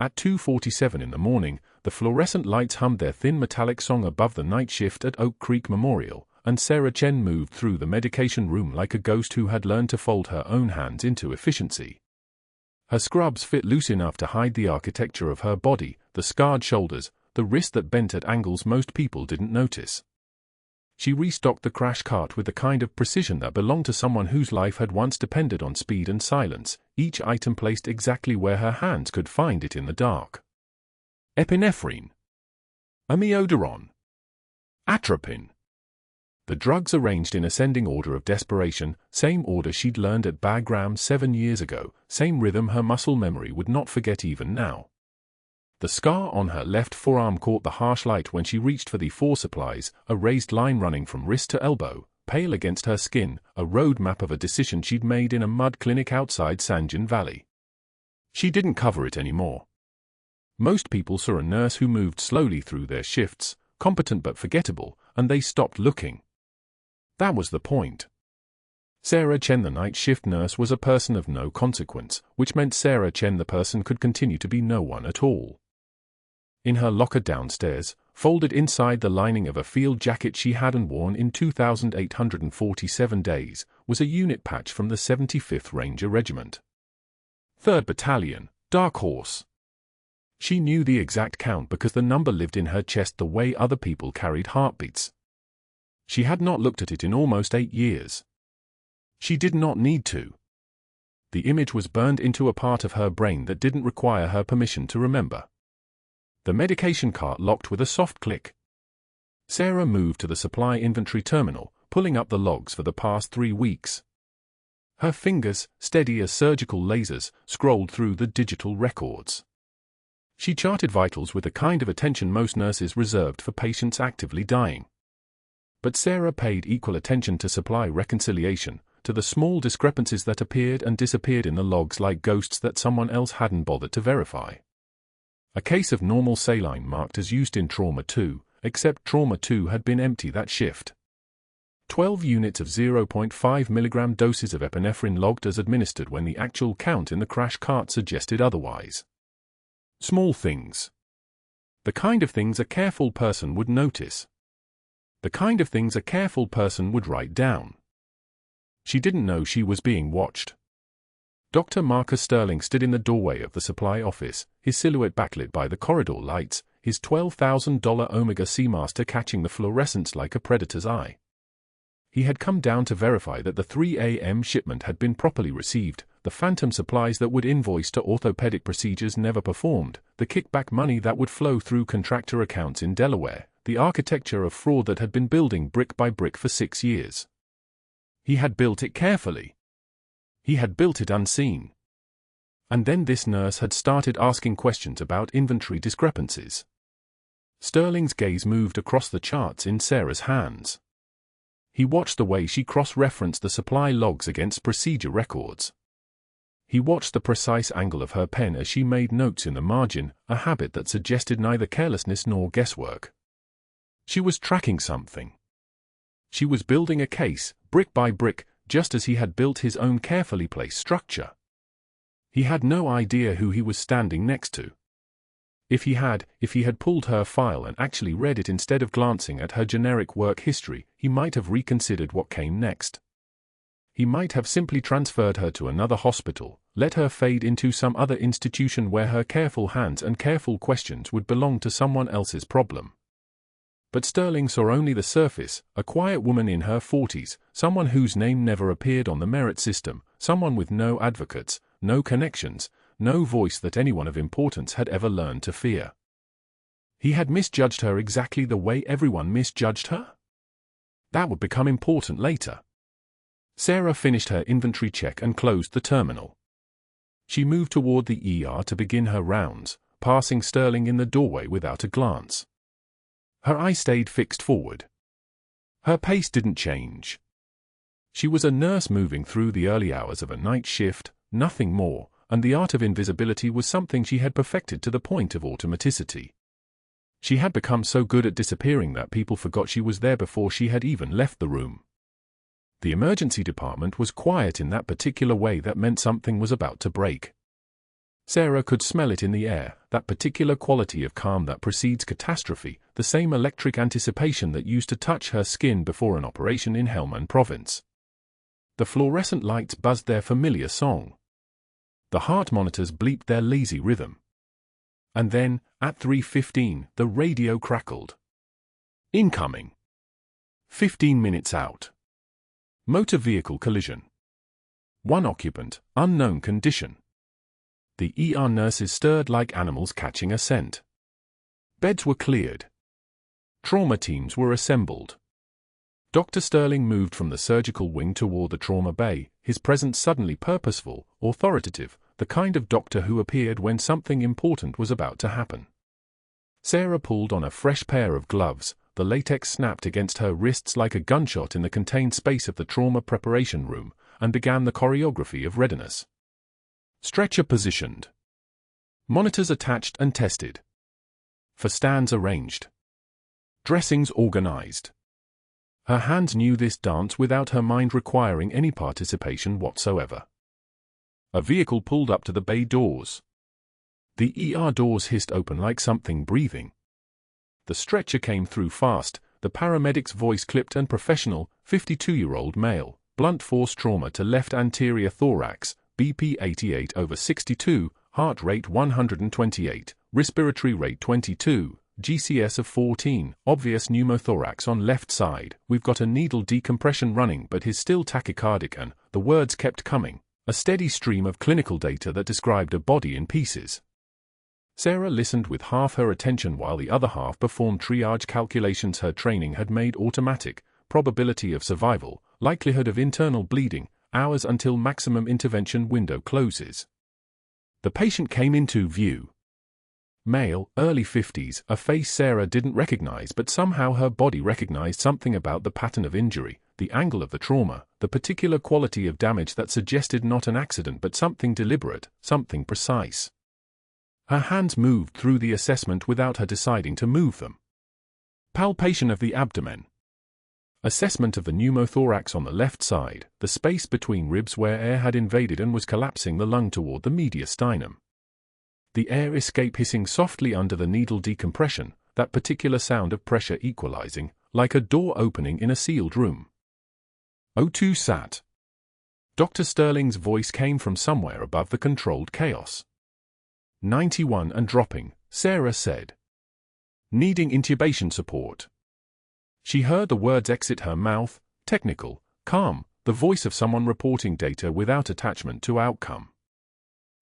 At 2:47 in the morning, the fluorescent lights hummed their thin metallic song above the night shift at Oak Creek Memorial, and Sarah Chen moved through the medication room like a ghost who had learned to fold her own hands into efficiency. Her scrubs fit loose enough to hide the architecture of her body, the scarred shoulders, the wrist that bent at angles most people didn't notice. She restocked the crash cart with the kind of precision that belonged to someone whose life had once depended on speed and silence, each item placed exactly where her hands could find it in the dark. Epinephrine. Amiodarone. Atropine. The drugs arranged in ascending order of desperation, same order she'd learned at Bagram 7 years ago, same rhythm her muscle memory would not forget even now. The scar on her left forearm caught the harsh light when she reached for the 4 supplies, a raised line running from wrist to elbow, pale against her skin, a road map of a decision she'd made in a mud clinic outside Sanjan Valley. She didn't cover it anymore. Most people saw a nurse who moved slowly through their shifts, competent but forgettable, and they stopped looking. That was the point. Sarah Chen, the night shift nurse, was a person of no consequence, which meant Sarah Chen the person could continue to be no one at all. In her locker downstairs, folded inside the lining of a field jacket she hadn't worn in 2,847 days, was a unit patch from the 75th Ranger Regiment. 3rd Battalion, Dark Horse. She knew the exact count because the number lived in her chest the way other people carried heartbeats. She had not looked at it in almost 8 years. She did not need to. The image was burned into a part of her brain that didn't require her permission to remember. The medication cart locked with a soft click. Sarah moved to the supply inventory terminal, pulling up the logs for the past 3 weeks. Her fingers, steady as surgical lasers, scrolled through the digital records. She charted vitals with the kind of attention most nurses reserved for patients actively dying. But Sarah paid equal attention to supply reconciliation, to the small discrepancies that appeared and disappeared in the logs like ghosts that someone else hadn't bothered to verify. A case of normal saline marked as used in Trauma 2, except Trauma 2 had been empty that shift. 12 units of 0.5 mg doses of epinephrine logged as administered when the actual count in the crash cart suggested otherwise. Small things. The kind of things a careful person would notice. The kind of things a careful person would write down. She didn't know she was being watched. Dr. Marcus Sterling stood in the doorway of the supply office, his silhouette backlit by the corridor lights, his $12,000 Omega Seamaster catching the fluorescence like a predator's eye. He had come down to verify that the 3 a.m. shipment had been properly received, the phantom supplies that would invoice to orthopedic procedures never performed, the kickback money that would flow through contractor accounts in Delaware, the architecture of fraud that had been building brick by brick for 6 years. He had built it carefully. He had built it unseen. And then this nurse had started asking questions about inventory discrepancies. Sterling's gaze moved across the charts in Sarah's hands. He watched the way she cross-referenced the supply logs against procedure records. He watched the precise angle of her pen as she made notes in the margin, a habit that suggested neither carelessness nor guesswork. She was tracking something. She was building a case, brick by brick, just as he had built his own carefully placed structure. He had no idea who he was standing next to. If he had pulled her file and actually read it instead of glancing at her generic work history, he might have reconsidered what came next. He might have simply transferred her to another hospital, let her fade into some other institution where her careful hands and careful questions would belong to someone else's problem. But Sterling saw only the surface, a quiet woman in her 40s, someone whose name never appeared on the merit system, someone with no advocates, no connections, no voice that anyone of importance had ever learned to fear. He had misjudged her exactly the way everyone misjudged her? That would become important later. Sarah finished her inventory check and closed the terminal. She moved toward the ER to begin her rounds, passing Sterling in the doorway without a glance. Her eye stayed fixed forward. Her pace didn't change. She was a nurse moving through the early hours of a night shift, nothing more, and the art of invisibility was something she had perfected to the point of automaticity. She had become so good at disappearing that people forgot she was there before she had even left the room. The emergency department was quiet in that particular way that meant something was about to break. Sarah could smell it in the air, that particular quality of calm that precedes catastrophe, the same electric anticipation that used to touch her skin before an operation in Helmand Province. The fluorescent lights buzzed their familiar song. The heart monitors bleeped their lazy rhythm. And then, at 3:15, the radio crackled. Incoming. 15 minutes out. Motor vehicle collision. One occupant, unknown condition. The ER nurses stirred like animals catching a scent. Beds were cleared. Trauma teams were assembled. Dr. Sterling moved from the surgical wing toward the trauma bay, his presence suddenly purposeful, authoritative, the kind of doctor who appeared when something important was about to happen. Sarah pulled on a fresh pair of gloves, the latex snapped against her wrists like a gunshot in the contained space of the trauma preparation room, and began the choreography of readiness. Stretcher positioned. Monitors attached and tested. For stands arranged. Dressings organized. Her hands knew this dance without her mind requiring any participation whatsoever. A vehicle pulled up to the bay doors. The ER doors hissed open like something breathing. The stretcher came through fast, the paramedic's voice clipped and professional, 52-year-old male, blunt force trauma to left anterior thorax, BP 88/62, heart rate 128, respiratory rate 22, GCS of 14, obvious pneumothorax on left side, we've got a needle decompression running but he's still tachycardic and, the words kept coming, a steady stream of clinical data that described a body in pieces. Sarah listened with half her attention while the other half performed triage calculations her training had made automatic, probability of survival, likelihood of internal bleeding, hours until maximum intervention window closes. The patient came into view. Male, early 50s, a face Sarah didn't recognize but somehow her body recognized something about the pattern of injury, the angle of the trauma, the particular quality of damage that suggested not an accident but something deliberate, something precise. Her hands moved through the assessment without her deciding to move them. Palpation of the abdomen. Assessment of the pneumothorax on the left side, the space between ribs where air had invaded and was collapsing the lung toward the mediastinum. The air escape hissing softly under the needle decompression, that particular sound of pressure equalizing, like a door opening in a sealed room. O2 sat. Dr. Sterling's voice came from somewhere above the controlled chaos. 91 and dropping, Sarah said. Needing intubation support. She heard the words exit her mouth, technical, calm, the voice of someone reporting data without attachment to outcome.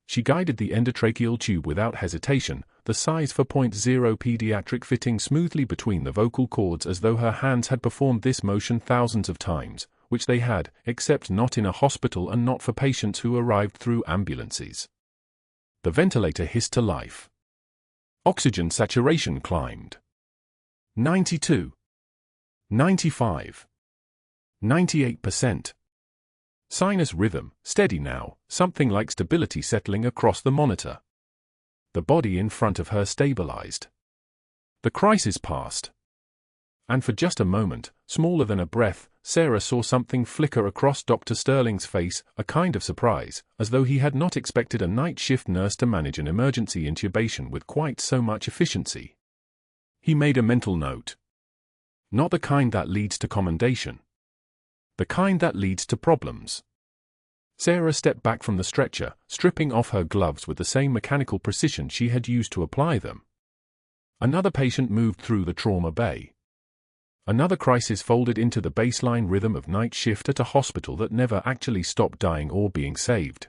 She guided the endotracheal tube without hesitation, the size for .0 pediatric fitting smoothly between the vocal cords as though her hands had performed this motion thousands of times, which they had, except not in a hospital and not for patients who arrived through ambulances. The ventilator hissed to life. Oxygen saturation climbed. 92. 95. 98%. Sinus rhythm, steady now, something like stability settling across the monitor. The body in front of her stabilized. The crisis passed. And for just a moment, smaller than a breath, Sarah saw something flicker across Dr. Sterling's face, a kind of surprise, as though he had not expected a night shift nurse to manage an emergency intubation with quite so much efficiency. He made a mental note. Not the kind that leads to commendation. The kind that leads to problems. Sarah stepped back from the stretcher, stripping off her gloves with the same mechanical precision she had used to apply them. Another patient moved through the trauma bay. Another crisis folded into the baseline rhythm of night shift at a hospital that never actually stopped dying or being saved.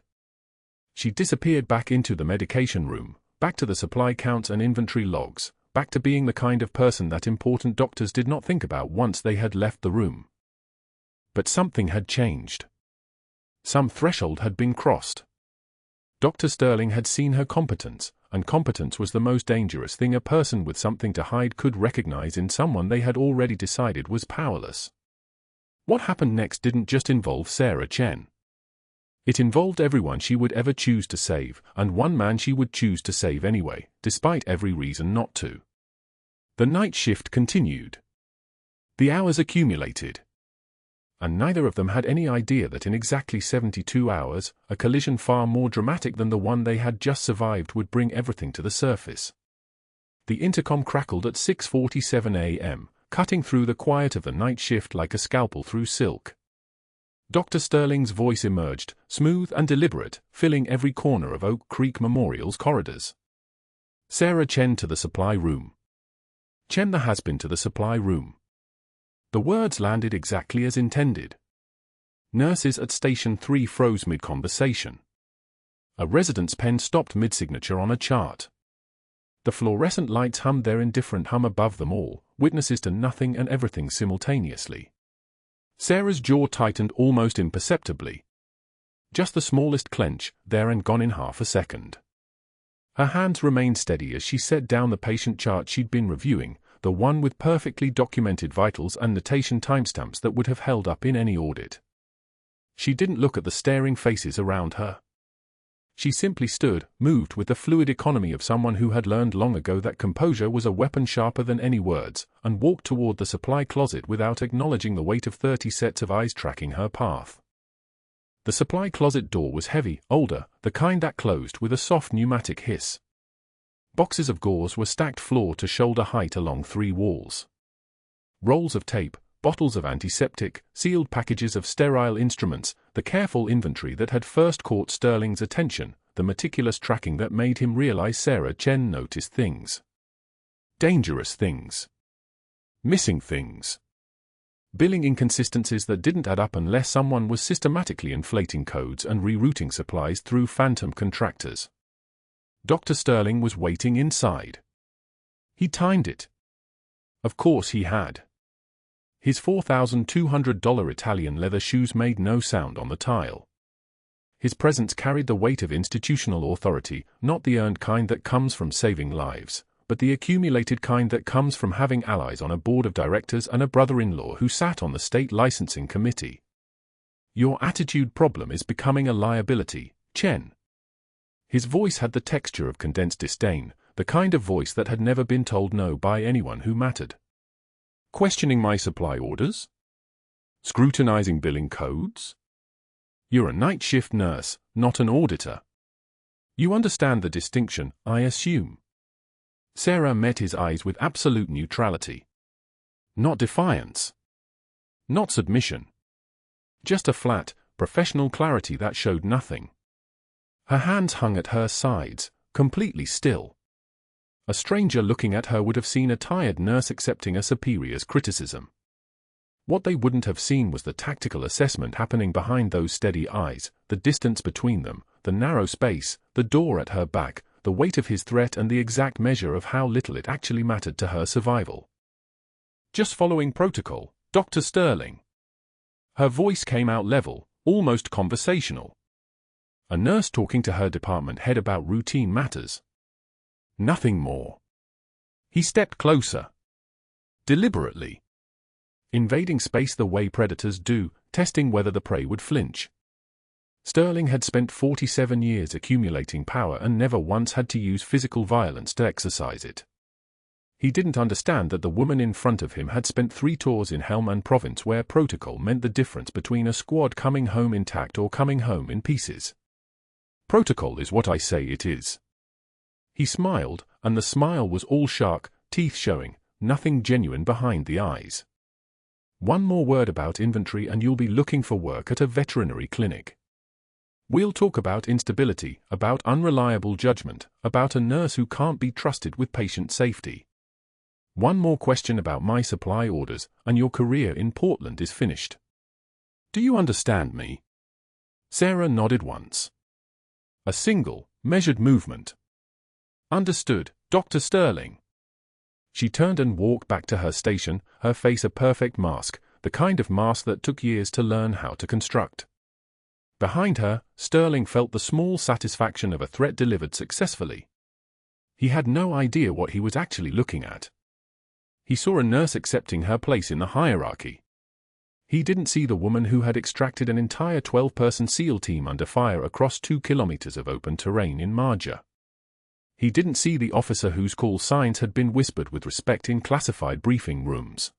She disappeared back into the medication room, back to the supply counts and inventory logs, back to being the kind of person that important doctors did not think about once they had left the room. But something had changed. Some threshold had been crossed. Dr. Sterling had seen her competence, and competence was the most dangerous thing a person with something to hide could recognize in someone they had already decided was powerless. What happened next didn't just involve Sarah Chen. It involved everyone she would ever choose to save, and one man she would choose to save anyway, despite every reason not to. The night shift continued. The hours accumulated. And neither of them had any idea that in exactly 72 hours, a collision far more dramatic than the one they had just survived would bring everything to the surface. The intercom crackled at 6:47 a.m., cutting through the quiet of the night shift like a scalpel through silk. Dr. Sterling's voice emerged, smooth and deliberate, filling every corner of Oak Creek Memorial's corridors. Sarah Chen to the supply room. Chen the has-been to the supply room. The words landed exactly as intended. Nurses at Station 3 froze mid-conversation. A resident's pen stopped mid-signature on a chart. The fluorescent lights hummed their indifferent hum above them all, witnesses to nothing and everything simultaneously. Sarah's jaw tightened almost imperceptibly. Just the smallest clench, there and gone in half a second. Her hands remained steady as she set down the patient chart she'd been reviewing, the one with perfectly documented vitals and notation timestamps that would have held up in any audit. She didn't look at the staring faces around her. She simply stood, moved with the fluid economy of someone who had learned long ago that composure was a weapon sharper than any words, and walked toward the supply closet without acknowledging the weight of 30 sets of eyes tracking her path. The supply closet door was heavy, older, the kind that closed with a soft pneumatic hiss. Boxes of gauze were stacked floor to shoulder height along 3 walls. Rolls of tape, bottles of antiseptic, sealed packages of sterile instruments, the careful inventory that had first caught Sterling's attention, the meticulous tracking that made him realize Sarah Chen noticed things. Dangerous things. Missing things. Billing inconsistencies that didn't add up unless someone was systematically inflating codes and rerouting supplies through phantom contractors. Dr. Sterling was waiting inside. He timed it. Of course he had. His $4,200 Italian leather shoes made no sound on the tile. His presence carried the weight of institutional authority, not the earned kind that comes from saving lives, but the accumulated kind that comes from having allies on a board of directors and a brother-in-law who sat on the state licensing committee. Your attitude problem is becoming a liability, Chen. His voice had the texture of condensed disdain, the kind of voice that had never been told no by anyone who mattered. Questioning my supply orders? Scrutinizing billing codes? You're a night shift nurse, not an auditor. You understand the distinction, I assume. Sarah met his eyes with absolute neutrality. Not defiance. Not submission. Just a flat, professional clarity that showed nothing. Her hands hung at her sides, completely still. A stranger looking at her would have seen a tired nurse accepting a superior's criticism. What they wouldn't have seen was the tactical assessment happening behind those steady eyes, the distance between them, the narrow space, the door at her back, the weight of his threat and the exact measure of how little it actually mattered to her survival. Just following protocol, Dr. Sterling. Her voice came out level, almost conversational. A nurse talking to her department head about routine matters. Nothing more. He stepped closer. Deliberately. Invading space the way predators do, testing whether the prey would flinch. Sterling had spent 47 years accumulating power and never once had to use physical violence to exercise it. He didn't understand that the woman in front of him had spent 3 tours in Helmand province where protocol meant the difference between a squad coming home intact or coming home in pieces. Protocol is what I say it is. He smiled, and the smile was all shark, teeth showing, nothing genuine behind the eyes. One more word about inventory and you'll be looking for work at a veterinary clinic. We'll talk about instability, about unreliable judgment, about a nurse who can't be trusted with patient safety. One more question about my supply orders, and your career in Portland is finished. Do you understand me? Sarah nodded once. A single, measured movement. Understood, Dr. Sterling. She turned and walked back to her station, her face a perfect mask, the kind of mask that took years to learn how to construct. Behind her, Sterling felt the small satisfaction of a threat delivered successfully. He had no idea what he was actually looking at. He saw a nurse accepting her place in the hierarchy. He didn't see the woman who had extracted an entire 12-person SEAL team under fire across 2 kilometers of open terrain in Marjah. He didn't see the officer whose call signs had been whispered with respect in classified briefing rooms.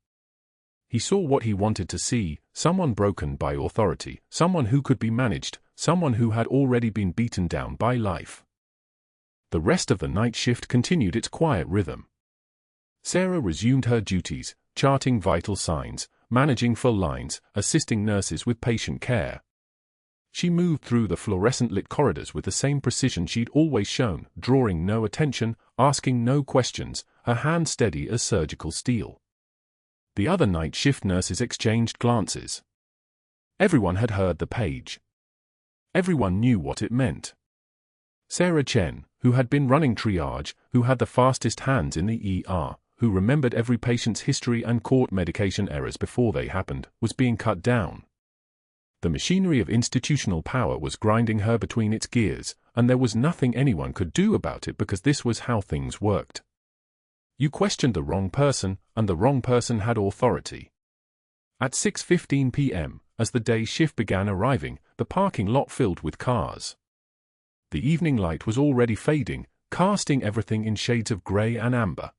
He saw what he wanted to see, someone broken by authority, someone who could be managed, someone who had already been beaten down by life. The rest of the night shift continued its quiet rhythm. Sarah resumed her duties, charting vital signs, managing full lines, assisting nurses with patient care. She moved through the fluorescent-lit corridors with the same precision she'd always shown, drawing no attention, asking no questions, her hand steady as surgical steel. The other night shift nurses exchanged glances. Everyone had heard the page. Everyone knew what it meant. Sarah Chen, who had been running triage, who had the fastest hands in the ER, who remembered every patient's history and caught medication errors before they happened, was being cut down. The machinery of institutional power was grinding her between its gears, and there was nothing anyone could do about it because this was how things worked. You questioned the wrong person, and the wrong person had authority. At 6:15 p.m., as the day shift began arriving, the parking lot filled with cars. The evening light was already fading, casting everything in shades of grey and amber.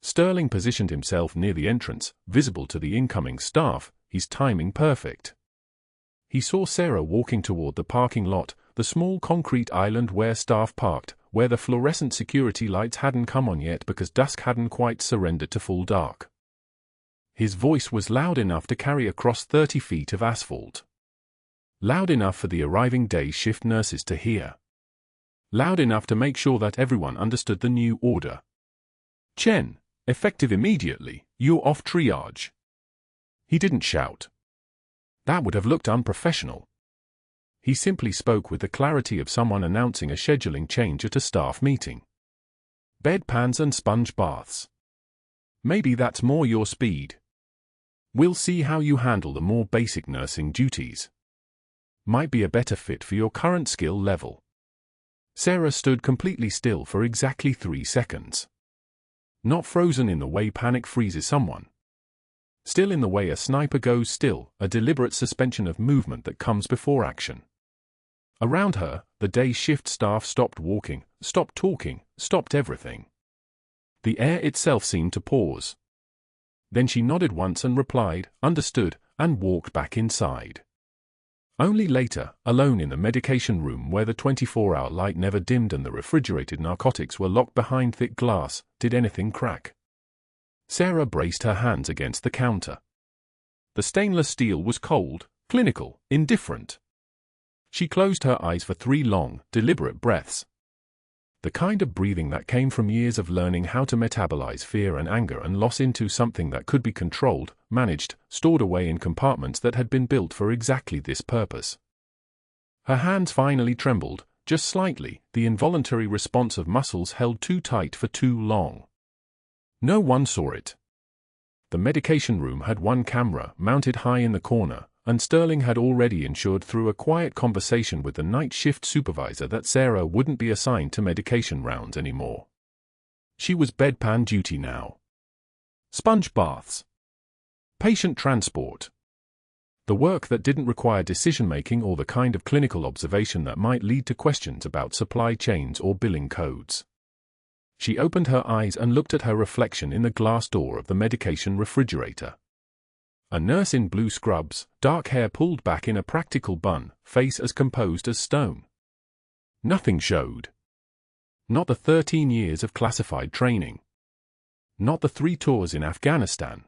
Sterling positioned himself near the entrance, visible to the incoming staff, his timing perfect. He saw Sarah walking toward the parking lot, the small concrete island where staff parked, where the fluorescent security lights hadn't come on yet because dusk hadn't quite surrendered to full dark. His voice was loud enough to carry across 30 feet of asphalt. Loud enough for the arriving day shift nurses to hear. Loud enough to make sure that everyone understood the new order. Chen, effective immediately, you're off triage. He didn't shout. That would have looked unprofessional. He simply spoke with the clarity of someone announcing a scheduling change at a staff meeting. Bedpans and sponge baths. Maybe that's more your speed. We'll see how you handle the more basic nursing duties. Might be a better fit for your current skill level. Sarah stood completely still for exactly 3 seconds. Not frozen in the way panic freezes someone. Still in the way a sniper goes still, a deliberate suspension of movement that comes before action. Around her, the day shift staff stopped walking, stopped talking, stopped everything. The air itself seemed to pause. Then she nodded once and replied, understood, and walked back inside. Only later, alone in the medication room where the 24-hour light never dimmed and the refrigerated narcotics were locked behind thick glass, did anything crack. Sarah braced her hands against the counter. The stainless steel was cold, clinical, indifferent. She closed her eyes for 3 long, deliberate breaths. The kind of breathing that came from years of learning how to metabolize fear and anger and loss into something that could be controlled, managed, stored away in compartments that had been built for exactly this purpose. Her hands finally trembled, just slightly, the involuntary response of muscles held too tight for too long. No one saw it. The medication room had one camera mounted high in the corner, and Sterling had already ensured through a quiet conversation with the night shift supervisor that Sarah wouldn't be assigned to medication rounds anymore. She was bedpan duty now. Sponge baths. Patient transport. The work that didn't require decision-making or the kind of clinical observation that might lead to questions about supply chains or billing codes. She opened her eyes and looked at her reflection in the glass door of the medication refrigerator. A nurse in blue scrubs, dark hair pulled back in a practical bun, face as composed as stone. Nothing showed. Not the 13 years of classified training. Not the 3 tours in Afghanistan.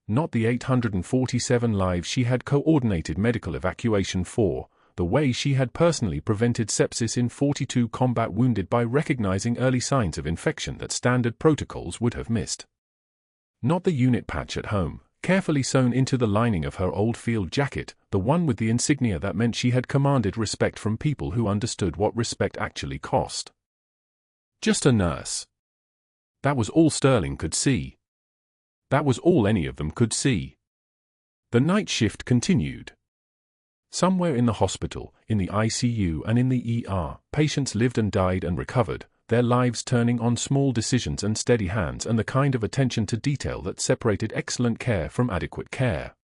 Not the 847 lives she had coordinated medical evacuation for, the way she had personally prevented sepsis in 42 combat wounded by recognizing early signs of infection that standard protocols would have missed. Not the unit patch at home, carefully sewn into the lining of her old field jacket, the one with the insignia that meant she had commanded respect from people who understood what respect actually cost. Just a nurse. That was all Sterling could see. That was all any of them could see. The night shift continued. Somewhere in the hospital, in the ICU and in the ER, patients lived and died and recovered, their lives turning on small decisions and steady hands and the kind of attention to detail that separated excellent care from adequate care.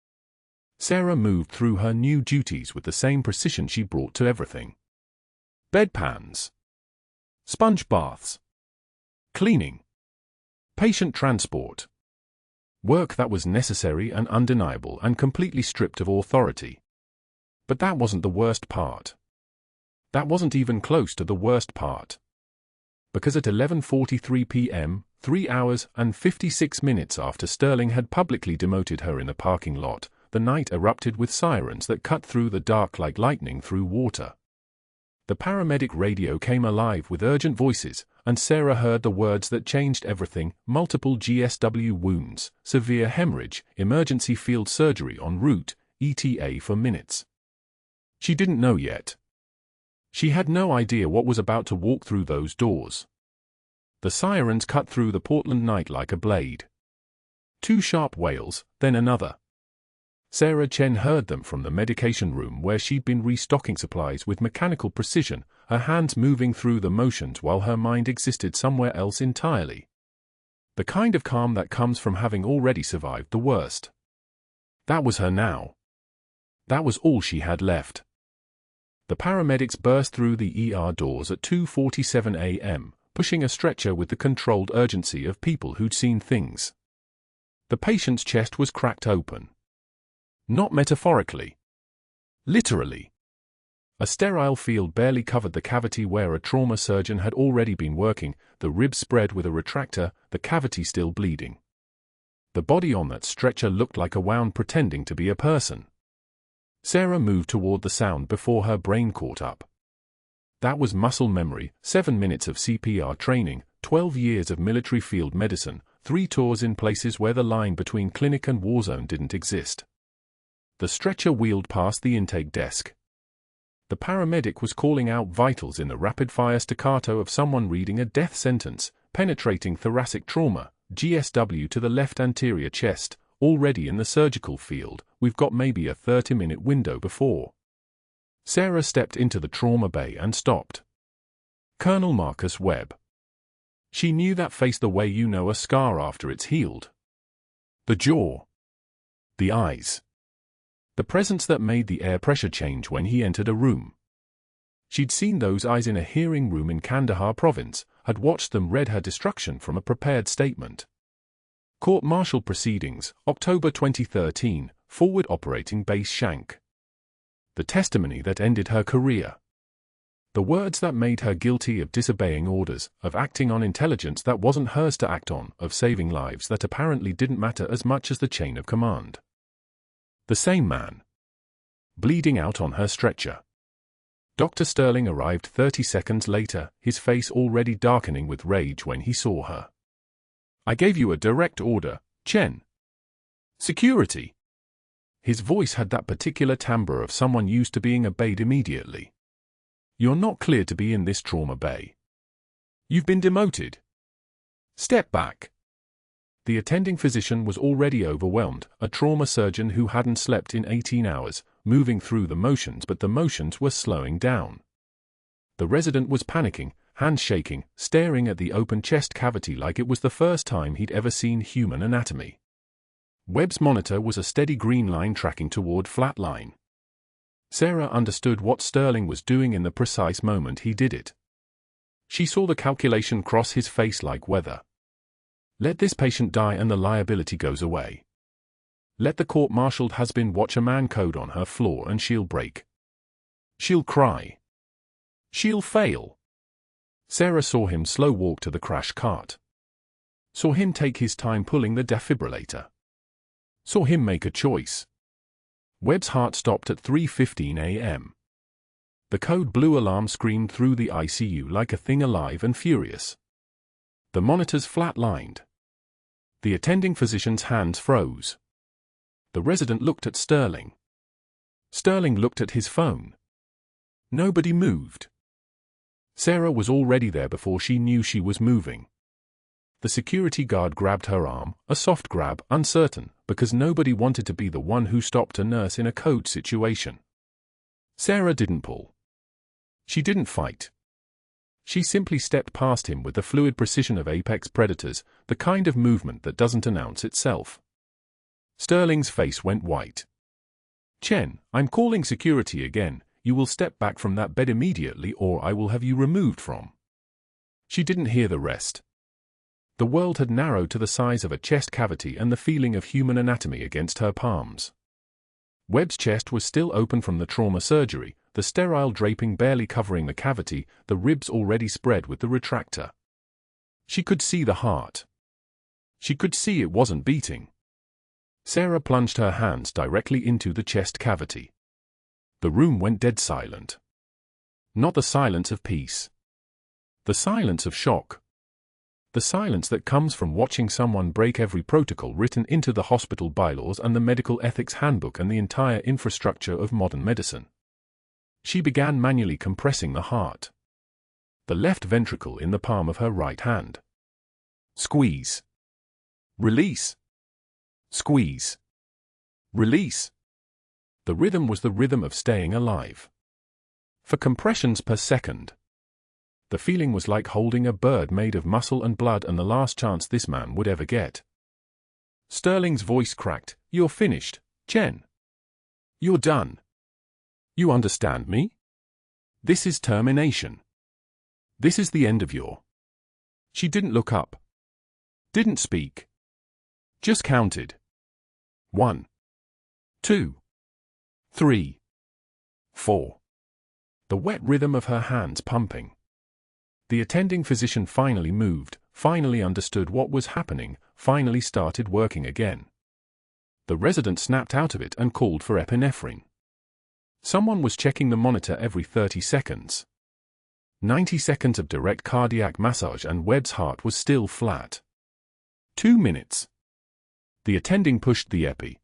Sarah moved through her new duties with the same precision she brought to everything. Bedpans. Sponge baths. Cleaning. Patient transport. Work that was necessary and undeniable and completely stripped of authority. But that wasn't the worst part. That wasn't even close to the worst part. Because at 11:43 p.m., 3 hours and 56 minutes after Sterling had publicly demoted her in the parking lot, the night erupted with sirens that cut through the dark like lightning through water. The paramedic radio came alive with urgent voices, and Sarah heard the words that changed everything: multiple GSW wounds, severe hemorrhage, emergency field surgery en route, ETA for minutes. She didn't know yet. She had no idea what was about to walk through those doors. The sirens cut through the Portland night like a blade. 2 sharp wails, then another. Sarah Chen heard them from the medication room where she'd been restocking supplies with mechanical precision, her hands moving through the motions while her mind existed somewhere else entirely. The kind of calm that comes from having already survived the worst. That was her now. That was all she had left. The paramedics burst through the ER doors at 2:47 a.m., pushing a stretcher with the controlled urgency of people who'd seen things. The patient's chest was cracked open. Not metaphorically. Literally. A sterile field barely covered the cavity where a trauma surgeon had already been working, the ribs spread with a retractor, the cavity still bleeding. The body on that stretcher looked like a wound pretending to be a person. Sarah moved toward the sound before her brain caught up. That was muscle memory, 7 minutes of CPR training, 12 years of military field medicine, 3 tours in places where the line between clinic and war zone didn't exist. The stretcher wheeled past the intake desk. The paramedic was calling out vitals in the rapid-fire staccato of someone reading a death sentence: penetrating thoracic trauma, GSW to the left anterior chest, already in the surgical field, we've got maybe a 30-minute window before. Sarah stepped into the trauma bay and stopped. Colonel Marcus Webb. She knew that face the way you know a scar after it's healed. The jaw. The eyes. The presence that made the air pressure change when he entered a room. She'd seen those eyes in a hearing room in Kandahar province, had watched them read her destruction from a prepared statement. Court-martial proceedings, October 2013, Forward Operating Base Shank. The testimony that ended her career. The words that made her guilty of disobeying orders, of acting on intelligence that wasn't hers to act on, of saving lives that apparently didn't matter as much as the chain of command. The same man. Bleeding out on her stretcher. Dr. Sterling arrived 30 seconds later, his face already darkening with rage when he saw her. I gave you a direct order, Chen. Security. His voice had that particular timbre of someone used to being obeyed immediately. You're not cleared to be in this trauma bay. You've been demoted. Step back. The attending physician was already overwhelmed, a trauma surgeon who hadn't slept in 18 hours, moving through the motions, but the motions were slowing down. The resident was panicking, hands shaking, staring at the open chest cavity like it was the first time he'd ever seen human anatomy. Webb's monitor was a steady green line tracking toward flat line. Sarah understood what Sterling was doing in the precise moment he did it. She saw the calculation cross his face like weather. Let this patient die and the liability goes away. Let the court-martialed husband watch a man code on her floor and she'll break. She'll cry. She'll fail. Sarah saw him slow walk to the crash cart. Saw him take his time pulling the defibrillator. Saw him make a choice. Webb's heart stopped at 3:15 a.m. The code blue alarm screamed through the ICU like a thing alive and furious. The monitors flat-lined. The attending physician's hands froze. The resident looked at Sterling. Sterling looked at his phone. Nobody moved. Sarah was already there before she knew she was moving. The security guard grabbed her arm, a soft grab, uncertain, because nobody wanted to be the one who stopped a nurse in a code situation. Sarah didn't pull. She didn't fight. She simply stepped past him with the fluid precision of apex predators, the kind of movement that doesn't announce itself. Sterling's face went white. Chen, I'm calling security again. You will step back from that bed immediately or I will have you removed from. She didn't hear the rest. The world had narrowed to the size of a chest cavity and the feeling of human anatomy against her palms. Webb's chest was still open from the trauma surgery, the sterile draping barely covering the cavity, the ribs already spread with the retractor. She could see the heart. She could see it wasn't beating. Sarah plunged her hands directly into the chest cavity. The room went dead silent. Not the silence of peace. The silence of shock. The silence that comes from watching someone break every protocol written into the hospital bylaws and the medical ethics handbook and the entire infrastructure of modern medicine. She began manually compressing the heart. The left ventricle in the palm of her right hand. Squeeze. Release. Squeeze. Release. The rhythm was the rhythm of staying alive. For compressions per second. The feeling was like holding a bird made of muscle and blood and the last chance this man would ever get. Sterling's voice cracked. "You're finished, Chen. You're done. You understand me? This is termination. This is the end of your..." She didn't look up. Didn't speak. Just counted. 1, 2, 3, 4. The wet rhythm of her hands pumping. The attending physician finally moved, finally understood what was happening, finally started working again. The resident snapped out of it and called for epinephrine. Someone was checking the monitor every 30 seconds. 90 seconds of direct cardiac massage and Webb's heart was still flat. 2 minutes. The attending pushed the epi.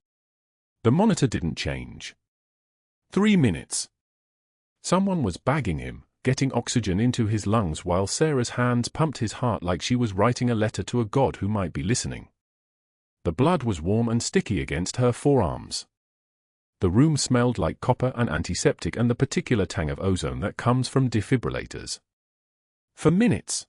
The monitor didn't change. 3 minutes. Someone was bagging him, getting oxygen into his lungs while Sarah's hands pumped his heart like she was writing a letter to a god who might be listening. The blood was warm and sticky against her forearms. The room smelled like copper and antiseptic and the particular tang of ozone that comes from defibrillators. For minutes.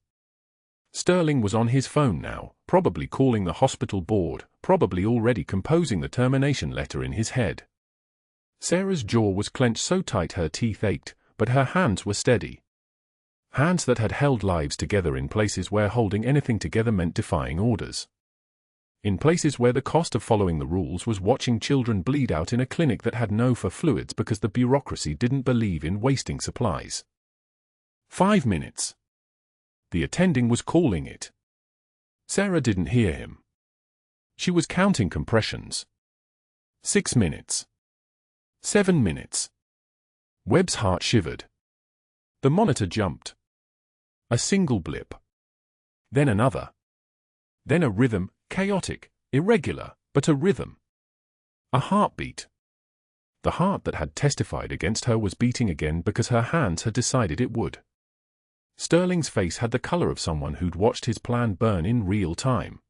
Sterling was on his phone now, probably calling the hospital board, probably already composing the termination letter in his head. Sarah's jaw was clenched so tight her teeth ached, but her hands were steady. Hands that had held lives together in places where holding anything together meant defying orders. In places where the cost of following the rules was watching children bleed out in a clinic that had no fluids because the bureaucracy didn't believe in wasting supplies. 5 minutes. The attending was calling it. Sarah didn't hear him. She was counting compressions. 6 minutes. 7 minutes. Webb's heart shivered. The monitor jumped. A single blip. Then another. Then a rhythm, chaotic, irregular, but a rhythm. A heartbeat. The heart that had testified against her was beating again because her hands had decided it would. Sterling's face had the color of someone who'd watched his plan burn in real time.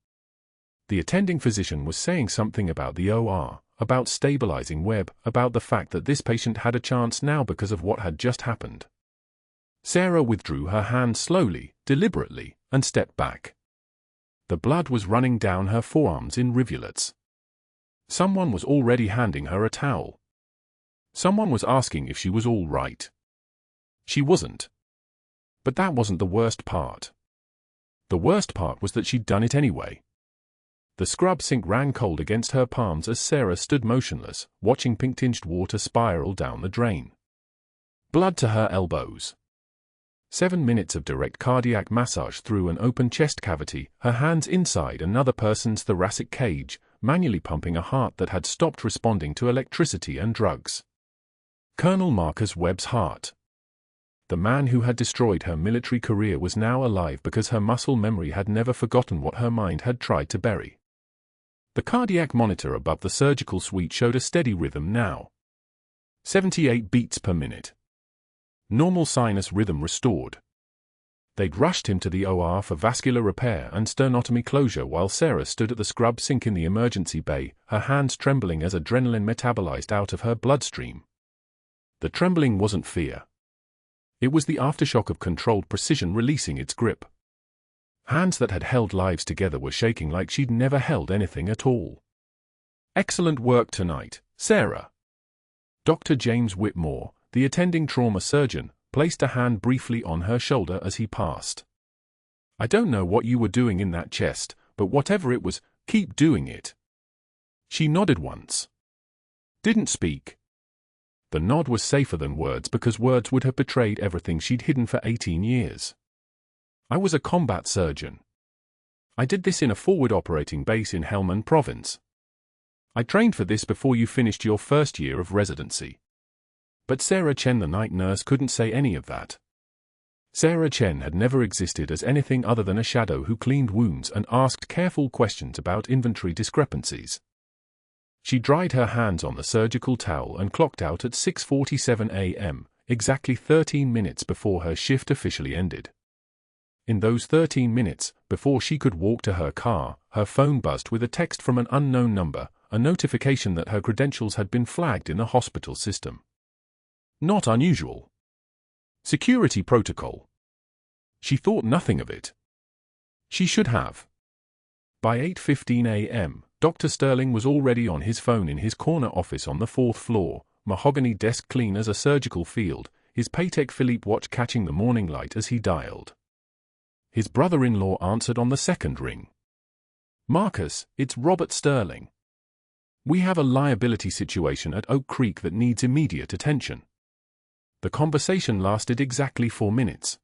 The attending physician was saying something about the OR, about stabilizing Webb, about the fact that this patient had a chance now because of what had just happened. Sarah withdrew her hand slowly, deliberately, and stepped back. The blood was running down her forearms in rivulets. Someone was already handing her a towel. Someone was asking if she was all right. She wasn't. But that wasn't the worst part. The worst part was that she'd done it anyway. The scrub sink ran cold against her palms as Sarah stood motionless, watching pink-tinged water spiral down the drain. Blood to her elbows. 7 minutes of direct cardiac massage through an open chest cavity, her hands inside another person's thoracic cage, manually pumping a heart that had stopped responding to electricity and drugs. Colonel Marcus Webb's heart. The man who had destroyed her military career was now alive because her muscle memory had never forgotten what her mind had tried to bury. The cardiac monitor above the surgical suite showed a steady rhythm now. 78 beats per minute. Normal sinus rhythm restored. They'd rushed him to the OR for vascular repair and sternotomy closure while Sarah stood at the scrub sink in the emergency bay, her hands trembling as adrenaline metabolized out of her bloodstream. The trembling wasn't fear. It was the aftershock of controlled precision releasing its grip. Hands that had held lives together were shaking like she'd never held anything at all. Excellent work tonight, Sarah. Dr. James Whitmore, the attending trauma surgeon, placed a hand briefly on her shoulder as he passed. I don't know what you were doing in that chest, but whatever it was, keep doing it. She nodded once. Didn't speak. The nod was safer than words because words would have betrayed everything she'd hidden for 18 years. I was a combat surgeon. I did this in a forward operating base in Helmand Province. I trained for this before you finished your first year of residency. But Sarah Chen, the night nurse, couldn't say any of that. Sarah Chen had never existed as anything other than a shadow who cleaned wounds and asked careful questions about inventory discrepancies. She dried her hands on the surgical towel and clocked out at 6:47 a.m., exactly 13 minutes before her shift officially ended. In those 13 minutes, before she could walk to her car, her phone buzzed with a text from an unknown number, a notification that her credentials had been flagged in the hospital system. Not unusual. Security protocol. She thought nothing of it. She should have. By 8:15 a.m., Dr. Sterling was already on his phone in his corner office on the 4th floor, mahogany desk clean as a surgical field, his Patek Philippe watch catching the morning light as he dialed. His brother-in-law answered on the second ring. "Marcus, it's Robert Sterling. We have a liability situation at Oak Creek that needs immediate attention." The conversation lasted exactly 4 minutes.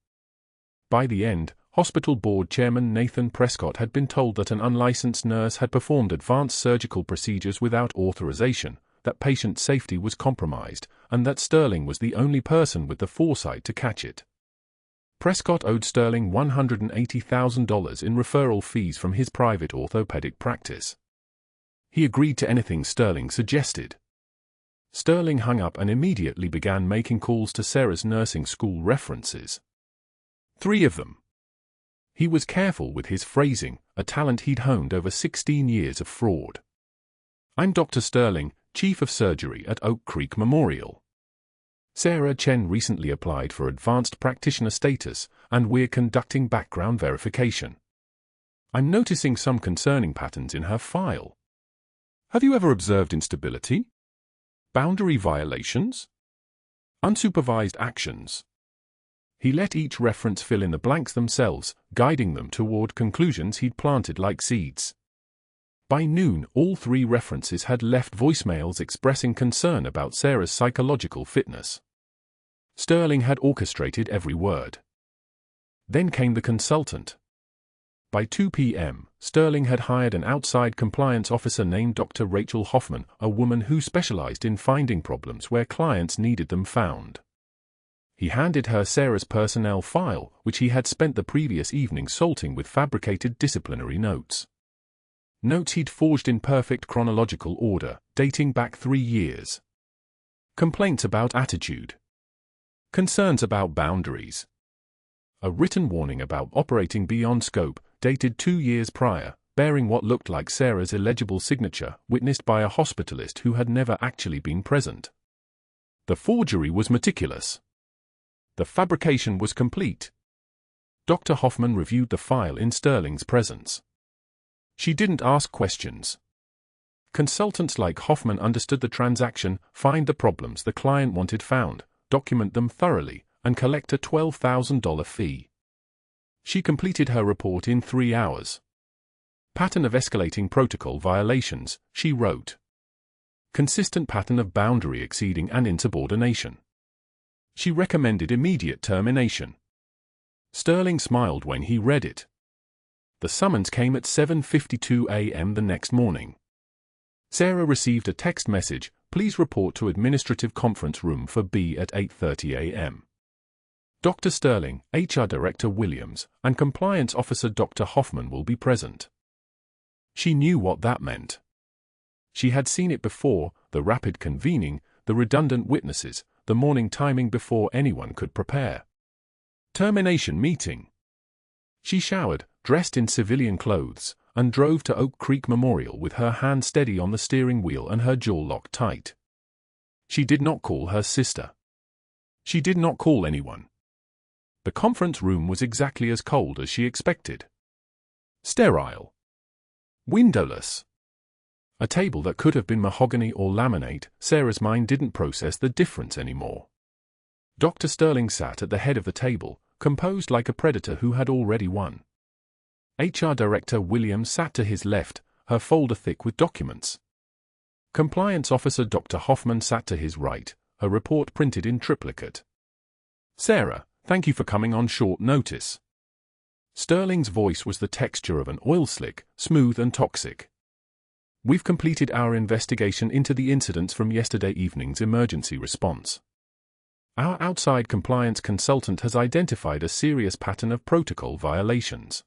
By the end, Hospital Board Chairman Nathan Prescott had been told that an unlicensed nurse had performed advanced surgical procedures without authorization, that patient safety was compromised, and that Sterling was the only person with the foresight to catch it. Prescott owed Sterling $180,000 in referral fees from his private orthopedic practice. He agreed to anything Sterling suggested. Sterling hung up and immediately began making calls to Sarah's nursing school references. 3 of them. He was careful with his phrasing, a talent he'd honed over 16 years of fraud. "I'm Dr. Sterling, Chief of Surgery at Oak Creek Memorial. Sarah Chen recently applied for advanced practitioner status, and we're conducting background verification. I'm noticing some concerning patterns in her file. Have you ever observed instability? Boundary violations? Unsupervised actions?" He let each reference fill in the blanks themselves, guiding them toward conclusions he'd planted like seeds. By noon, all 3 references had left voicemails expressing concern about Sarah's psychological fitness. Sterling had orchestrated every word. Then came the consultant. By 2 p.m., Sterling had hired an outside compliance officer named Dr. Rachel Hoffman, a woman who specialized in finding problems where clients needed them found. He handed her Sarah's personnel file, which he had spent the previous evening salting with fabricated disciplinary notes. Notes he'd forged in perfect chronological order, dating back 3 years. Complaints about attitude. Concerns about boundaries. A written warning about operating beyond scope, dated 2 years prior, bearing what looked like Sarah's illegible signature, witnessed by a hospitalist who had never actually been present. The forgery was meticulous. The fabrication was complete. Dr. Hoffman reviewed the file in Sterling's presence. She didn't ask questions. Consultants like Hoffman understood the transaction, find the problems the client wanted found, document them thoroughly, and collect a $12,000 fee. She completed her report in 3 hours. Pattern of escalating protocol violations, she wrote. Consistent pattern of boundary exceeding and insubordination. She recommended immediate termination. Sterling smiled when he read it. The summons came at 7:52 a.m. the next morning. Sarah received a text message, "Please report to administrative conference room for B at 8:30 a.m. Dr. Sterling, HR Director Williams, and Compliance Officer Dr. Hoffman will be present." She knew what that meant. She had seen it before, the rapid convening, the redundant witnesses, the morning timing before anyone could prepare. Termination meeting. She showered, dressed in civilian clothes, and drove to Oak Creek Memorial with her hand steady on the steering wheel and her jaw locked tight. She did not call her sister. She did not call anyone. The conference room was exactly as cold as she expected. Sterile. Windowless. A table that could have been mahogany or laminate, Sarah's mind didn't process the difference anymore. Dr. Sterling sat at the head of the table, composed like a predator who had already won. HR Director Williams sat to his left, her folder thick with documents. Compliance Officer Dr. Hoffman sat to his right, her report printed in triplicate. "Sarah, thank you for coming on short notice." Sterling's voice was the texture of an oil slick, smooth and toxic. "We've completed our investigation into the incidents from yesterday evening's emergency response. Our outside compliance consultant has identified a serious pattern of protocol violations.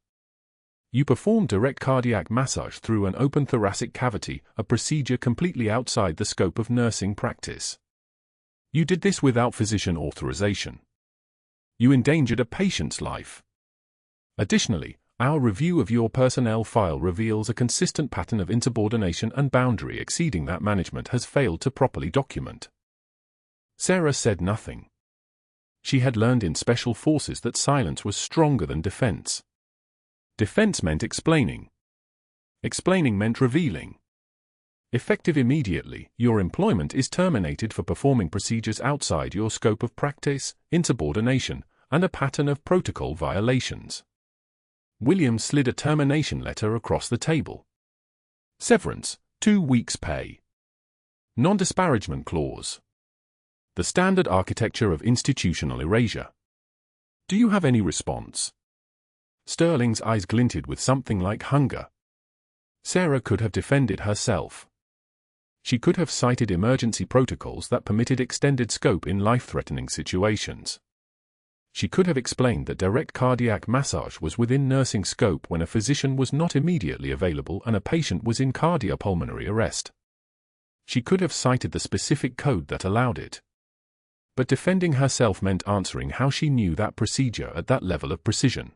You performed direct cardiac massage through an open thoracic cavity, a procedure completely outside the scope of nursing practice. You did this without physician authorization. You endangered a patient's life. Additionally, our review of your personnel file reveals a consistent pattern of insubordination and boundary exceeding that management has failed to properly document." Sarah said nothing. She had learned in special forces that silence was stronger than defense. Defense meant explaining. Explaining meant revealing. Effective immediately, your employment is terminated for performing procedures outside your scope of practice, insubordination, and a pattern of protocol violations. Williams slid a termination letter across the table. Severance, 2 weeks' pay. Non-disparagement clause. The standard architecture of institutional erasure. Do you have any response? Sterling's eyes glinted with something like hunger. Sarah could have defended herself. She could have cited emergency protocols that permitted extended scope in life-threatening situations. She could have explained that direct cardiac massage was within nursing scope when a physician was not immediately available and a patient was in cardiopulmonary arrest. She could have cited the specific code that allowed it. But defending herself meant answering how she knew that procedure at that level of precision.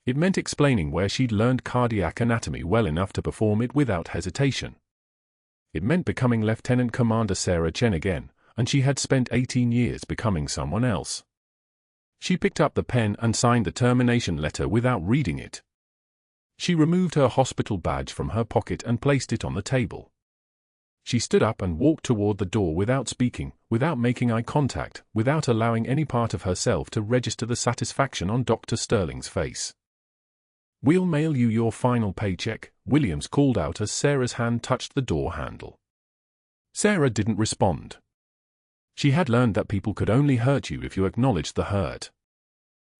It meant explaining where she'd learned cardiac anatomy well enough to perform it without hesitation. It meant becoming Lieutenant Commander Sarah Chen again, and she had spent 18 years becoming someone else. She picked up the pen and signed the termination letter without reading it. She removed her hospital badge from her pocket and placed it on the table. She stood up and walked toward the door without speaking, without making eye contact, without allowing any part of herself to register the satisfaction on Dr. Sterling's face. "We'll mail you your final paycheck," Williams called out as Sarah's hand touched the door handle. Sarah didn't respond. She had learned that people could only hurt you if you acknowledged the hurt.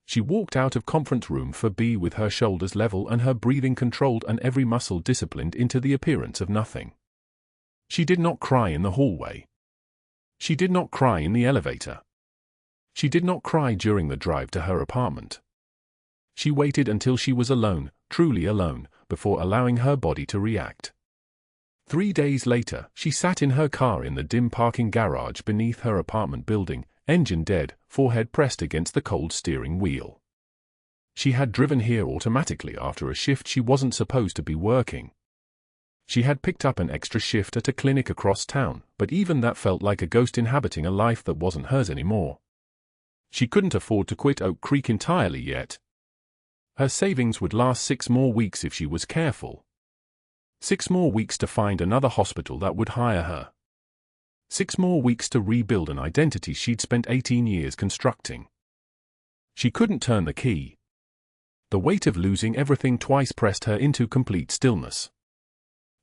She walked out of conference room for B with her shoulders level and her breathing controlled and every muscle disciplined into the appearance of nothing. She did not cry in the hallway. She did not cry in the elevator. She did not cry during the drive to her apartment. She waited until she was alone, truly alone, before allowing her body to react. 3 days later, she sat in her car in the dim parking garage beneath her apartment building, engine dead, forehead pressed against the cold steering wheel. She had driven here automatically after a shift she wasn't supposed to be working. She had picked up an extra shift at a clinic across town, but even that felt like a ghost inhabiting a life that wasn't hers anymore. She couldn't afford to quit Oak Creek entirely yet. Her savings would last 6 more weeks if she was careful. 6 more weeks to find another hospital that would hire her. 6 more weeks to rebuild an identity she'd spent 18 years constructing. She couldn't turn the key. The weight of losing everything twice pressed her into complete stillness.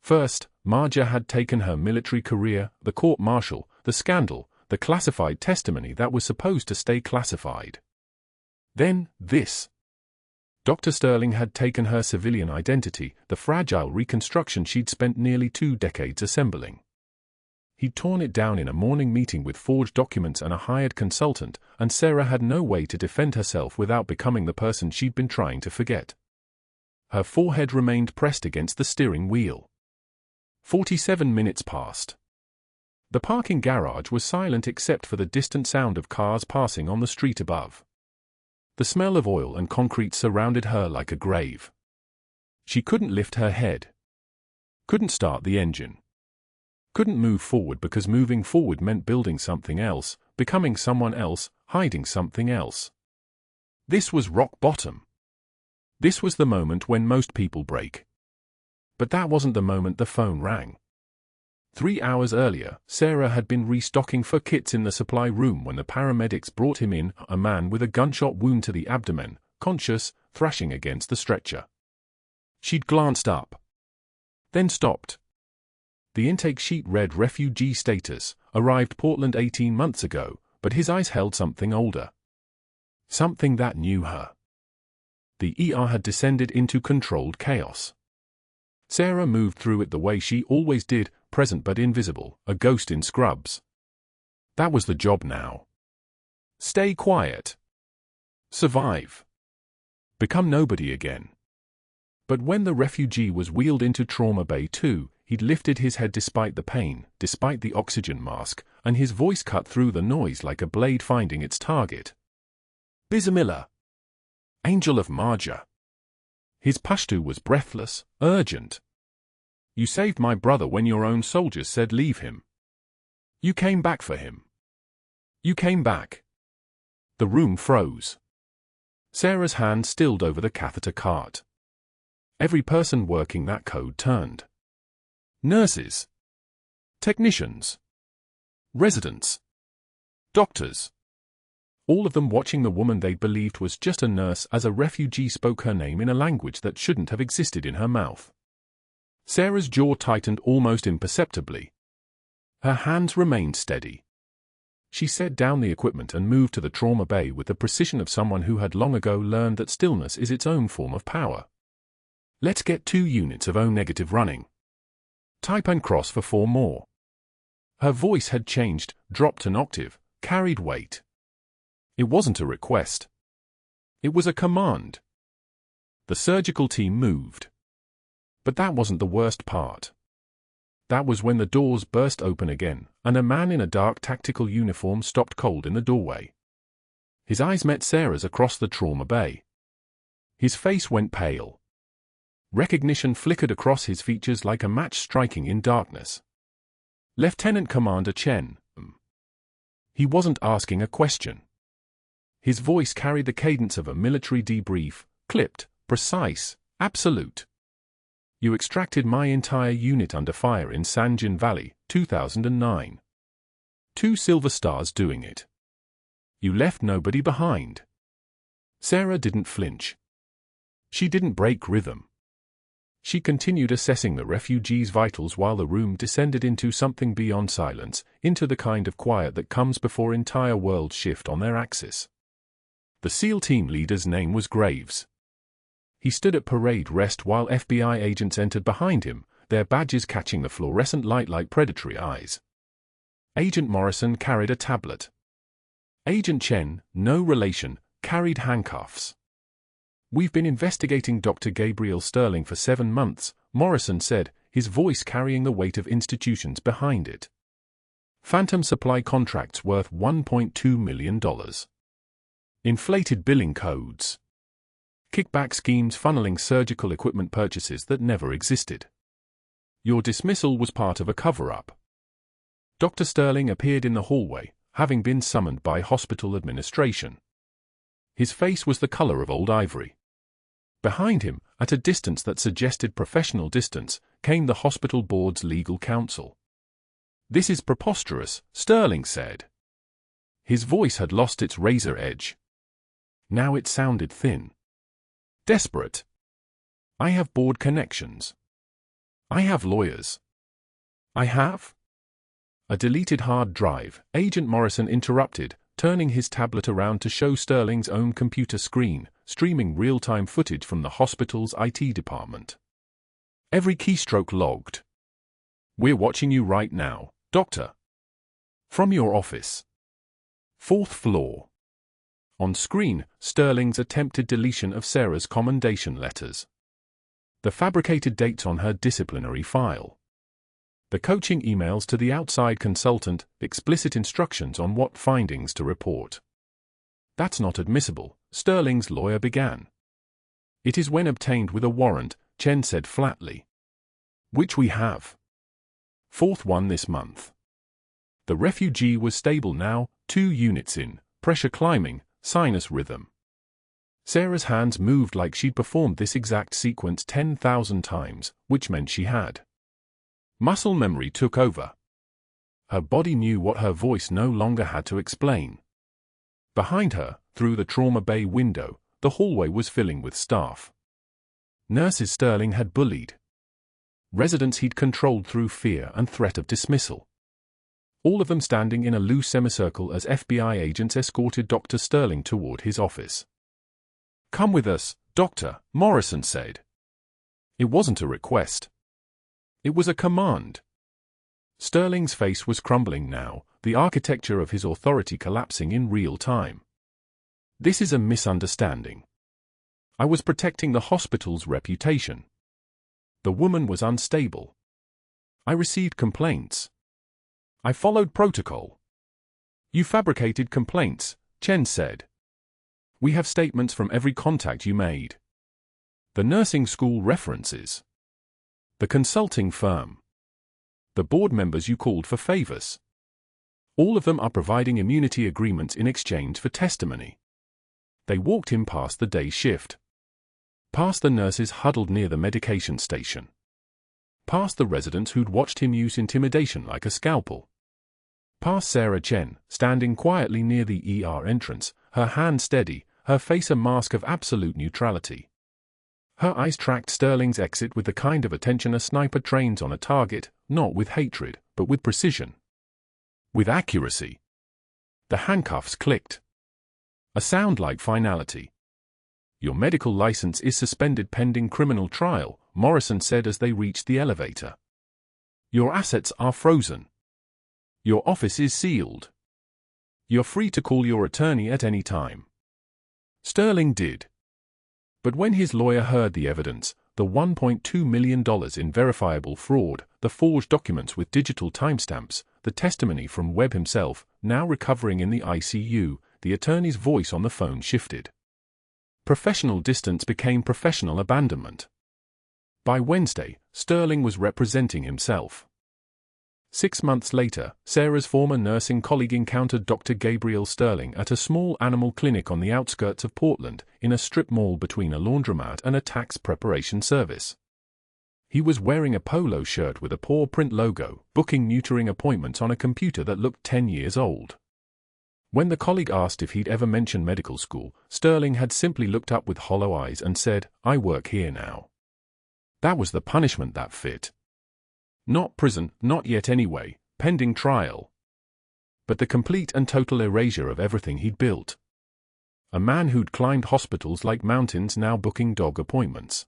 First, Marjah had taken her military career, the court-martial, the scandal, the classified testimony that was supposed to stay classified. Then, this. Dr. Sterling had taken her civilian identity, the fragile reconstruction she'd spent nearly 2 decades assembling. He'd torn it down in a morning meeting with forged documents and a hired consultant, and Sarah had no way to defend herself without becoming the person she'd been trying to forget. Her forehead remained pressed against the steering wheel. 47 minutes passed. The parking garage was silent except for the distant sound of cars passing on the street above. The smell of oil and concrete surrounded her like a grave. She couldn't lift her head. Couldn't start the engine. Couldn't move forward because moving forward meant building something else, becoming someone else, hiding something else. This was rock bottom. This was the moment when most people break. But that wasn't the moment the phone rang. 3 hours earlier, Sarah had been restocking for kits in the supply room when the paramedics brought him in, a man with a gunshot wound to the abdomen, conscious, thrashing against the stretcher. She'd glanced up, then stopped. The intake sheet read refugee status, arrived Portland 18 months ago, but his eyes held something older. Something that knew her. The ER had descended into controlled chaos. Sarah moved through it the way she always did, present but invisible, a ghost in scrubs. That was the job now. Stay quiet. Survive. Become nobody again. But when the refugee was wheeled into Trauma Bay 2, he'd lifted his head despite the pain, despite the oxygen mask, and his voice cut through the noise like a blade finding its target. Bismillah. Angel of Marjah. His Pashto was breathless, urgent. You saved my brother when your own soldiers said leave him. You came back for him. You came back. The room froze. Sarah's hand stilled over the catheter cart. Every person working that code turned. Nurses. Technicians. Residents. Doctors. All of them watching the woman they believed was just a nurse as a refugee spoke her name in a language that shouldn't have existed in her mouth. Sarah's jaw tightened almost imperceptibly. Her hands remained steady. She set down the equipment and moved to the trauma bay with the precision of someone who had long ago learned that stillness is its own form of power. Let's get 2 units of O-negative running. Type and cross for 4 more. Her voice had changed, dropped an octave, carried weight. It wasn't a request. It was a command. The surgical team moved. But that wasn't the worst part. That was when the doors burst open again, and a man in a dark tactical uniform stopped cold in the doorway. His eyes met Sarah's across the trauma bay. His face went pale. Recognition flickered across his features like a match striking in darkness. Lieutenant Commander Chen. He wasn't asking a question. His voice carried the cadence of a military debrief, clipped, precise, absolute. You extracted my entire unit under fire in Sanjin Valley, 2009. 2 silver stars doing it. You left nobody behind. Sarah didn't flinch. She didn't break rhythm. She continued assessing the refugee's vitals while the room descended into something beyond silence, into the kind of quiet that comes before entire worlds shift on their axis. The SEAL team leader's name was Graves. He stood at parade rest while FBI agents entered behind him, their badges catching the fluorescent light like predatory eyes. Agent Morrison carried a tablet. Agent Chen, no relation, carried handcuffs. We've been investigating Dr. Gabriel Sterling for 7 months, Morrison said, his voice carrying the weight of institutions behind it. Phantom supply contracts worth $1.2 million. Inflated billing codes. Kickback schemes funneling surgical equipment purchases that never existed. Your dismissal was part of a cover-up. Dr. Sterling appeared in the hallway, having been summoned by hospital administration. His face was the color of old ivory. Behind him, at a distance that suggested professional distance, came the hospital board's legal counsel. This is preposterous, Sterling said. His voice had lost its razor edge. Now it sounded thin. Desperate. I have board connections. I have lawyers. I have? A deleted hard drive, Agent Morrison interrupted, turning his tablet around to show Sterling's own computer screen, streaming real-time footage from the hospital's IT department. Every keystroke logged. We're watching you right now, Doctor. From your office. 4th floor. On screen, Sterling's attempted deletion of Sarah's commendation letters. The fabricated dates on her disciplinary file. The coaching emails to the outside consultant, explicit instructions on what findings to report. That's not admissible, Sterling's lawyer began. It is when obtained with a warrant, Chen said flatly. Which we have. 4th one this month. The refugee was stable now, 2 units in, pressure climbing, sinus rhythm. Sarah's hands moved like she'd performed this exact sequence 10,000 times, which meant she had. Muscle memory took over. Her body knew what her voice no longer had to explain. Behind her, through the trauma bay window, the hallway was filling with staff. Nurses Sterling had bullied. Residents he'd controlled through fear and threat of dismissal. All of them standing in a loose semicircle as FBI agents escorted Dr. Sterling toward his office. "Come with us, Doctor," Morrison said. It wasn't a request. It was a command. Sterling's face was crumbling now, the architecture of his authority collapsing in real time. "This is a misunderstanding. I was protecting the hospital's reputation. The woman was unstable. I received complaints. I followed protocol." "You fabricated complaints," Chen said. "We have statements from every contact you made. The nursing school references. The consulting firm. The board members you called for favors. All of them are providing immunity agreements in exchange for testimony." They walked him past the day shift. Past the nurses huddled near the medication station. Past the residents who'd watched him use intimidation like a scalpel. Past Sarah Chen, standing quietly near the ER entrance, her hand steady, her face a mask of absolute neutrality. Her eyes tracked Sterling's exit with the kind of attention a sniper trains on a target, not with hatred, but with precision. With accuracy. The handcuffs clicked. A sound like finality. "Your medical license is suspended pending criminal trial," Morrison said as they reached the elevator. "Your assets are frozen. Your office is sealed. You're free to call your attorney at any time." Sterling did. But when his lawyer heard the evidence, the $1.2 million in verifiable fraud, the forged documents with digital timestamps, the testimony from Webb himself, now recovering in the ICU, the attorney's voice on the phone shifted. Professional distance became professional abandonment. By Wednesday, Sterling was representing himself. 6 months later, Sarah's former nursing colleague encountered Dr. Gabriel Sterling at a small animal clinic on the outskirts of Portland, in a strip mall between a laundromat and a tax preparation service. He was wearing a polo shirt with a paw print logo, booking neutering appointments on a computer that looked 10 years old. When the colleague asked if he'd ever mentioned medical school, Sterling had simply looked up with hollow eyes and said, "I work here now." That was the punishment that fit. Not prison, not yet anyway, pending trial. But the complete and total erasure of everything he'd built. A man who'd climbed hospitals like mountains now booking dog appointments.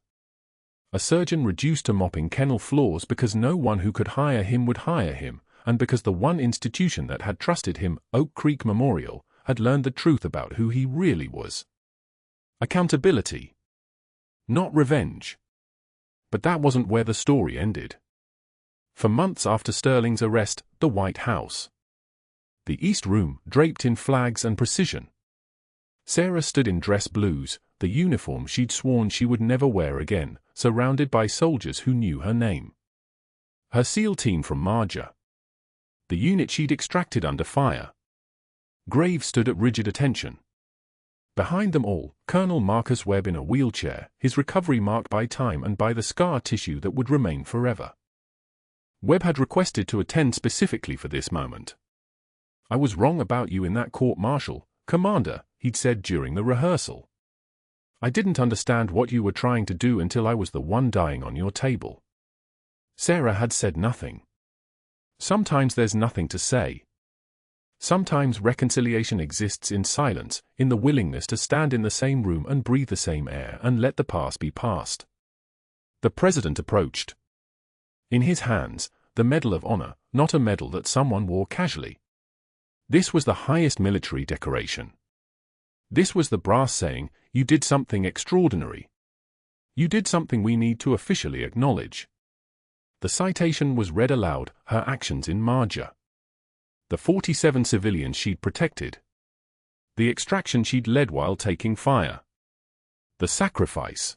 A surgeon reduced to mopping kennel floors because no one who could hire him would hire him, and because the one institution that had trusted him, Oak Creek Memorial, had learned the truth about who he really was. Accountability. Not revenge. But that wasn't where the story ended. For months after Sterling's arrest, the White House. The East Room, draped in flags and precision. Sarah stood in dress blues, the uniform she'd sworn she would never wear again, surrounded by soldiers who knew her name. Her SEAL team from Marjah. The unit she'd extracted under fire. Graves stood at rigid attention. Behind them all, Colonel Marcus Webb in a wheelchair, his recovery marked by time and by the scar tissue that would remain forever. Webb had requested to attend specifically for this moment. "I was wrong about you in that court-martial, Commander," he'd said during the rehearsal. "I didn't understand what you were trying to do until I was the one dying on your table." Sarah had said nothing. Sometimes there's nothing to say. Sometimes reconciliation exists in silence, in the willingness to stand in the same room and breathe the same air and let the past be past. The president approached. In his hands, the Medal of Honor, not a medal that someone wore casually. This was the highest military decoration. This was the brass saying, "You did something extraordinary. You did something we need to officially acknowledge." The citation was read aloud, her actions in Marjah. The 47 civilians she'd protected. The extraction she'd led while taking fire. The sacrifice.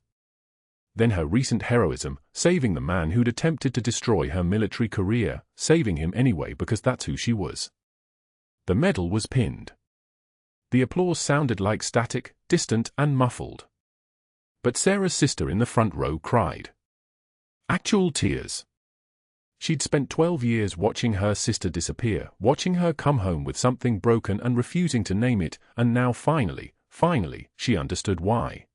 Then her recent heroism, saving the man who'd attempted to destroy her military career, saving him anyway because that's who she was. The medal was pinned. The applause sounded like static, distant and muffled. But Sarah's sister in the front row cried. Actual tears. She'd spent 12 years watching her sister disappear, watching her come home with something broken and refusing to name it, and now finally, she understood why.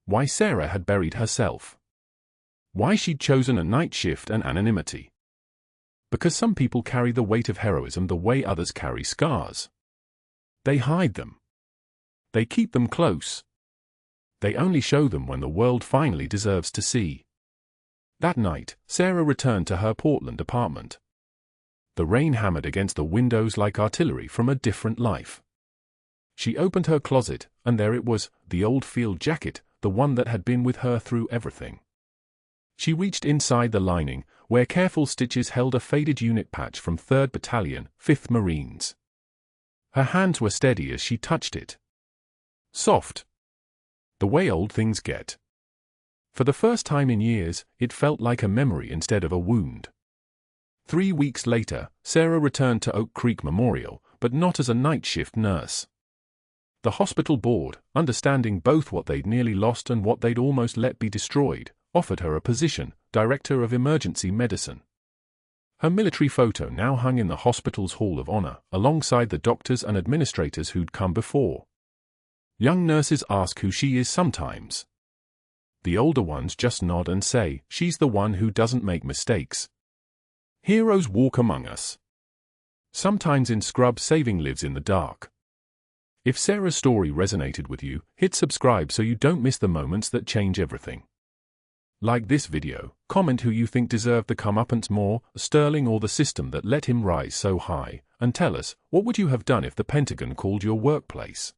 Why Sarah had buried herself. Why she'd chosen a night shift and anonymity. Because some people carry the weight of heroism the way others carry scars. They hide them. They keep them close. They only show them when the world finally deserves to see. That night, Sarah returned to her Portland apartment. The rain hammered against the windows like artillery from a different life. She opened her closet, and there it was, the old field jacket, the one that had been with her through everything. She reached inside the lining, where careful stitches held a faded unit patch from 3rd Battalion, 5th Marines. Her hands were steady as she touched it. Soft. The way old things get. For the first time in years, it felt like a memory instead of a wound. 3 weeks later, Sarah returned to Oak Creek Memorial, but not as a night shift nurse. The hospital board, understanding both what they'd nearly lost and what they'd almost let be destroyed, offered her a position, Director of Emergency Medicine. Her military photo now hung in the hospital's Hall of Honor, alongside the doctors and administrators who'd come before. Young nurses ask who she is sometimes. The older ones just nod and say, she's the one who doesn't make mistakes. Heroes walk among us. Sometimes in scrub saving lives in the dark. If Sarah's story resonated with you, hit subscribe so you don't miss the moments that change everything. Like this video, comment who you think deserved the comeuppance more, Sterling or the system that let him rise so high, and tell us, what would you have done if the Pentagon called your workplace?